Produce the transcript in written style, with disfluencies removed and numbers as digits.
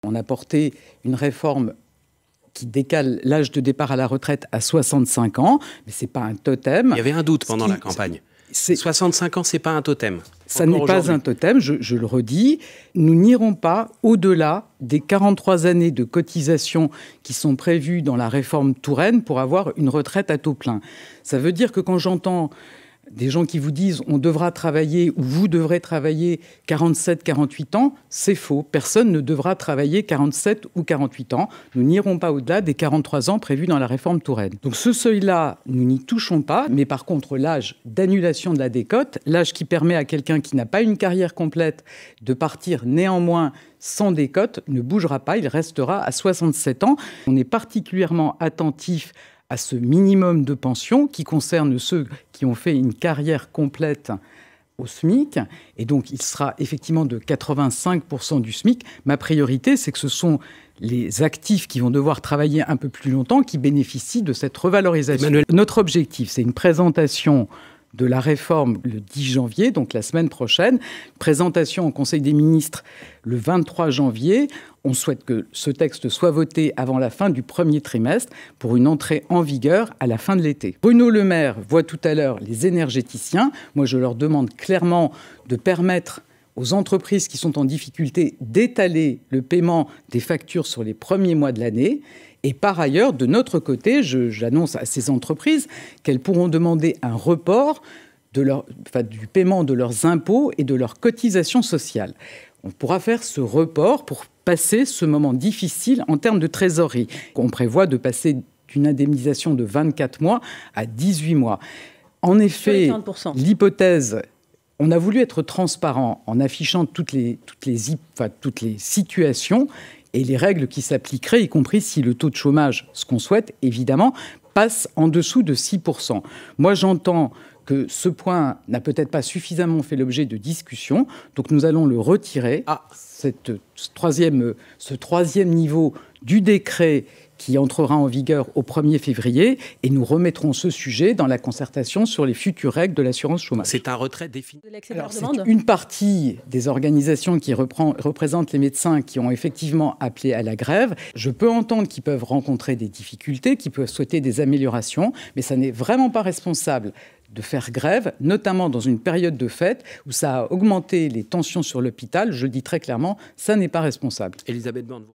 On a porté une réforme qui décale l'âge de départ à la retraite à 65 ans, mais ce n'est pas un totem. Il y avait un doute pendant la campagne. 65 ans, ce n'est pas un totem. Ça n'est pas un totem, je le redis. Nous n'irons pas au-delà des 43 années de cotisation qui sont prévues dans la réforme Touraine pour avoir une retraite à taux plein. Ça veut dire que quand j'entends des gens qui vous disent « on devra travailler » ou « vous devrez travailler 47, 48 ans », c'est faux. Personne ne devra travailler 47 ou 48 ans. Nous n'irons pas au-delà des 43 ans prévus dans la réforme Touraine. Donc ce seuil-là, nous n'y touchons pas. Mais par contre, l'âge d'annulation de la décote, l'âge qui permet à quelqu'un qui n'a pas une carrière complète de partir néanmoins sans décote, ne bougera pas. Il restera à 67 ans. On est particulièrement attentif à ce minimum de pension qui concerne ceux qui ont fait une carrière complète au SMIC. Et donc, il sera effectivement de 85% du SMIC. Ma priorité, c'est que ce sont les actifs qui vont devoir travailler un peu plus longtemps qui bénéficient de cette revalorisation. Notre objectif, c'est une présentation de la réforme le 10 janvier, donc la semaine prochaine. Présentation au Conseil des ministres le 23 janvier. On souhaite que ce texte soit voté avant la fin du premier trimestre pour une entrée en vigueur à la fin de l'été. Bruno Le Maire voit tout à l'heure les énergéticiens. Moi, je leur demande clairement de permettre aux entreprises qui sont en difficulté d'étaler le paiement des factures sur les premiers mois de l'année. Et par ailleurs, de notre côté, j'annonce à ces entreprises qu'elles pourront demander un report du paiement de leurs impôts et de leurs cotisations sociales. On pourra faire ce report pour passer ce moment difficile en termes de trésorerie. On prévoit de passer d'une indemnisation de 24 mois à 18 mois. En effet, l'hypothèse... On a voulu être transparent en affichant toutes les situations et les règles qui s'appliqueraient, y compris si le taux de chômage, ce qu'on souhaite évidemment, passe en dessous de 6%. Moi, j'entends que ce point n'a peut-être pas suffisamment fait l'objet de discussions, donc nous allons le retirer, ce troisième niveau du décret qui entrera en vigueur au 1er février, et nous remettrons ce sujet dans la concertation sur les futures règles de l'assurance chômage. C'est un retrait défini. Alors, c'est une partie des organisations qui représentent les médecins qui ont effectivement appelé à la grève. Je peux entendre qu'ils peuvent rencontrer des difficultés, qu'ils peuvent souhaiter des améliorations, mais ça n'est vraiment pas responsable de faire grève, notamment dans une période de fête où ça a augmenté les tensions sur l'hôpital. Je le dis très clairement, ça n'est pas responsable. Elisabeth Borne.